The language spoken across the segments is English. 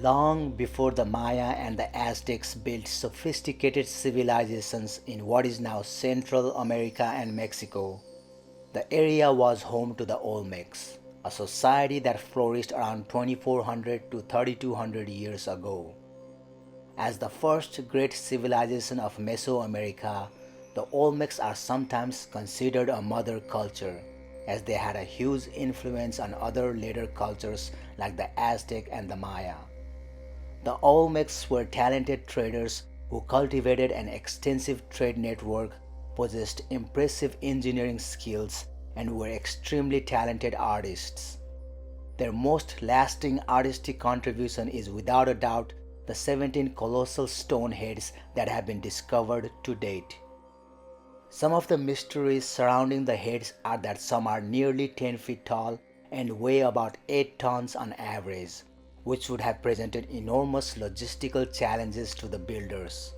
Long before the Maya and the Aztecs built sophisticated civilizations in what is now Central America and Mexico, the area was home to the Olmecs, a society that flourished around 2400 to 3200 years ago. As the first great civilization of Mesoamerica, the Olmecs are sometimes considered a mother culture, as they had a huge influence on other later cultures like the Aztec and the Maya. The Olmecs were talented traders who cultivated an extensive trade network, possessed impressive engineering skills, and were extremely talented artists. Their most lasting artistic contribution is without a doubt the 17 colossal stone heads that have been discovered to date. Some of the mysteries surrounding the heads are that some are nearly 10 feet tall and weigh about 8 tons on average, which would have presented enormous logistical challenges to the builders.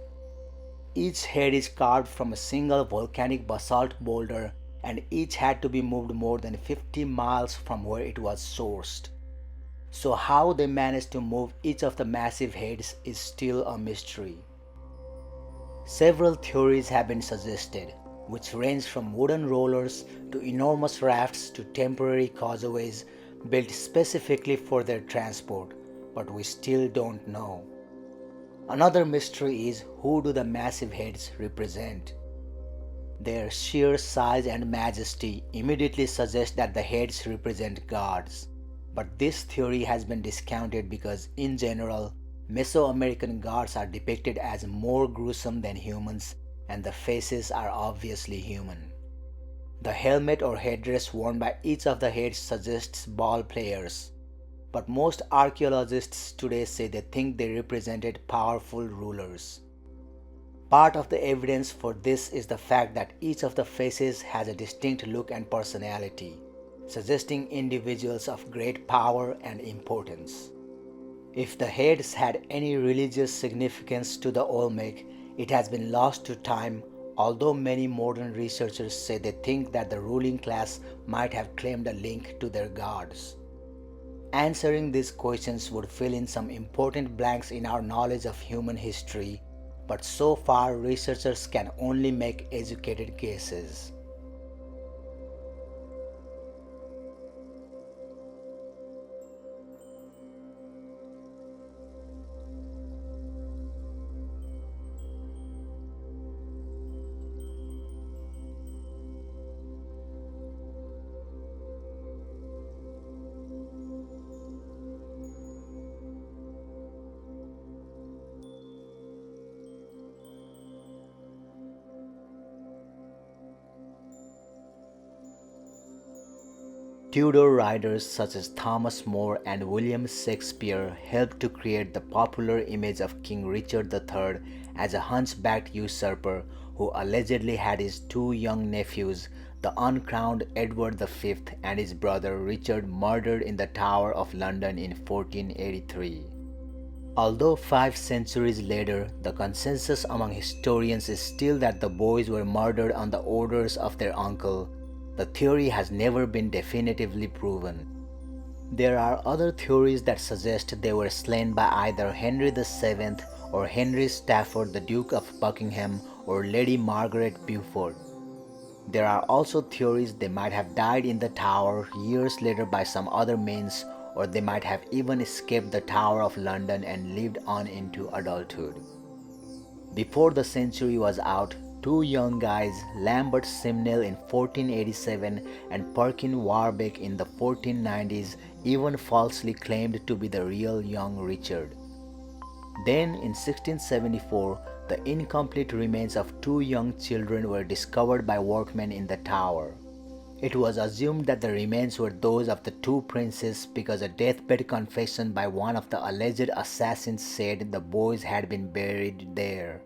Each head is carved from a single volcanic basalt boulder, and each had to be moved more than 50 miles from where it was sourced. So how they managed to move each of the massive heads is still a mystery. Several theories have been suggested, which range from wooden rollers to enormous rafts to temporary causeways built specifically for their transport, but we still don't know. Another mystery is, who do the massive heads represent? Their sheer size and majesty immediately suggest that the heads represent gods. But this theory has been discounted because, in general, Mesoamerican gods are depicted as more gruesome than humans, and the faces are obviously human. The helmet or headdress worn by each of the heads suggests ball players, but most archaeologists today say they think they represented powerful rulers. Part of the evidence for this is the fact that each of the faces has a distinct look and personality, suggesting individuals of great power and importance. If the heads had any religious significance to the Olmec, it has been lost to time, although many modern researchers say they think that the ruling class might have claimed a link to their gods. Answering these questions would fill in some important blanks in our knowledge of human history, but so far researchers can only make educated guesses. Tudor writers such as Thomas More and William Shakespeare helped to create the popular image of King Richard III as a hunchbacked usurper who allegedly had his two young nephews, the uncrowned Edward V and his brother Richard, murdered in the Tower of London in 1483. Although 5 centuries later, the consensus among historians is still that the boys were murdered on the orders of their uncle, the theory has never been definitively proven. There are other theories that suggest they were slain by either Henry VII or Henry Stafford, the Duke of Buckingham, or Lady Margaret Beaufort. There are also theories they might have died in the tower years later by some other means, or they might have even escaped the Tower of London and lived on into adulthood. Before the century was out, two young guys, Lambert Simnel in 1487 and Perkin Warbeck in the 1490s, even falsely claimed to be the real young Richard. Then in 1674, the incomplete remains of two young children were discovered by workmen in the tower. It was assumed that the remains were those of the two princes because a deathbed confession by one of the alleged assassins said the boys had been buried there.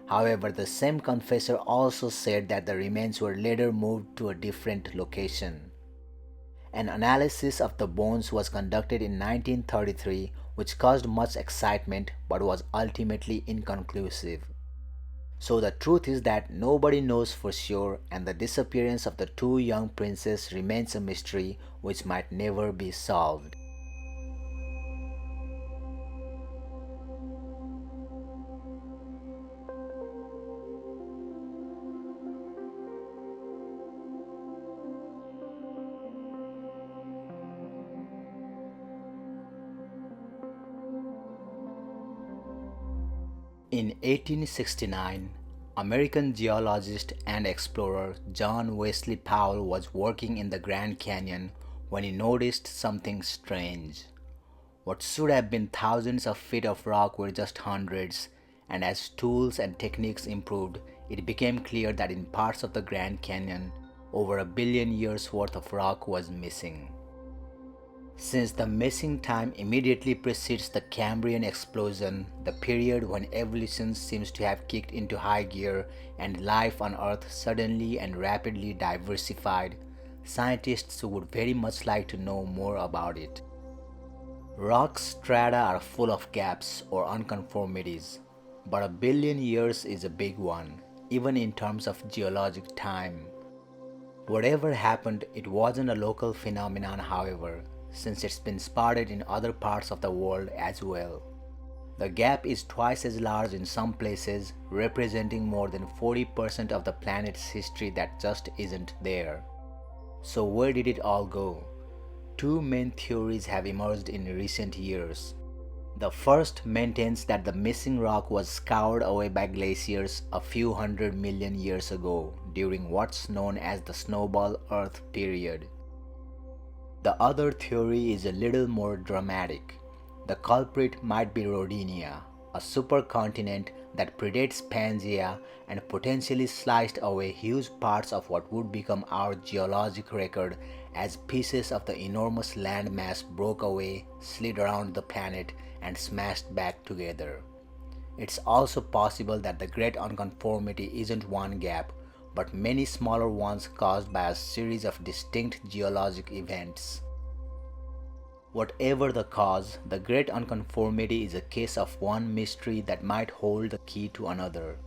However, the same confessor also said that the remains were later moved to a different location. An analysis of the bones was conducted in 1933, which caused much excitement but was ultimately inconclusive. So the truth is that nobody knows for sure, and the disappearance of the two young princes remains a mystery which might never be solved. In 1869, American geologist and explorer John Wesley Powell was working in the Grand Canyon when he noticed something strange. What should have been thousands of feet of rock were just hundreds, and as tools and techniques improved, it became clear that in parts of the Grand Canyon, over a billion years worth of rock was missing. Since the missing time immediately precedes the Cambrian explosion, the period when evolution seems to have kicked into high gear and life on Earth suddenly and rapidly diversified, scientists would very much like to know more about it. Rock strata are full of gaps or unconformities, but a billion years is a big one, even in terms of geologic time. Whatever happened, it wasn't a local phenomenon, however, since it's been spotted in other parts of the world as well. The gap is twice as large in some places, representing more than 40% of the planet's history that just isn't there. So where did it all go? Two main theories have emerged in recent years. The first maintains that the missing rock was scoured away by glaciers a few hundred million years ago during what's known as the Snowball Earth period. The other theory is a little more dramatic. The culprit might be Rodinia, a supercontinent that predates Pangaea and potentially sliced away huge parts of what would become our geologic record as pieces of the enormous landmass broke away, slid around the planet, and smashed back together. It's also possible that the Great Unconformity isn't one gap, but many smaller ones caused by a series of distinct geologic events. Whatever the cause, the Great Unconformity is a case of one mystery that might hold the key to another.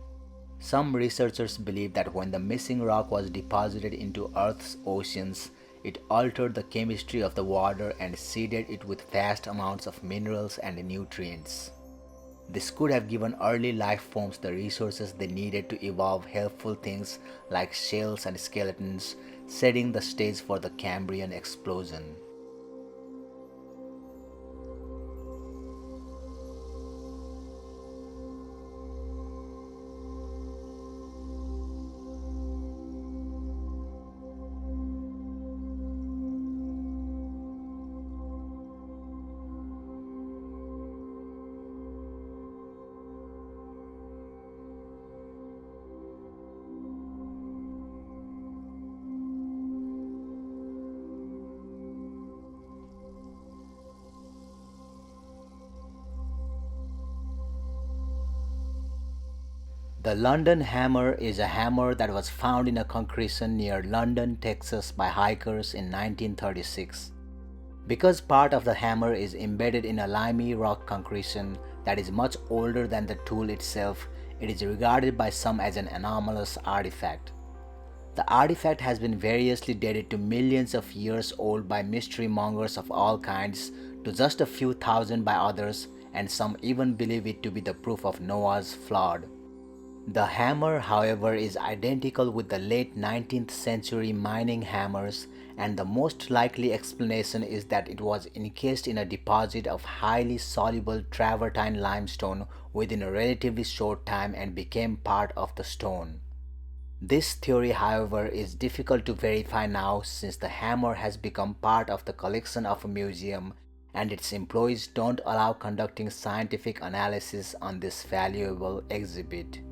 Some researchers believe that when the missing rock was deposited into Earth's oceans, it altered the chemistry of the water and seeded it with vast amounts of minerals and nutrients. This could have given early life forms the resources they needed to evolve helpful things like shells and skeletons, setting the stage for the Cambrian explosion. The London hammer is a hammer that was found in a concretion near London, Texas by hikers in 1936. Because part of the hammer is embedded in a limey rock concretion that is much older than the tool itself, it is regarded by some as an anomalous artifact. The artifact has been variously dated to millions of years old by mystery mongers of all kinds, to just a few thousand by others, and some even believe it to be the proof of Noah's flood. The hammer, however, is identical with the late 19th century mining hammers, and the most likely explanation is that it was encased in a deposit of highly soluble travertine limestone within a relatively short time and became part of the stone. This theory, however, is difficult to verify now since the hammer has become part of the collection of a museum and its employees don't allow conducting scientific analysis on this valuable exhibit.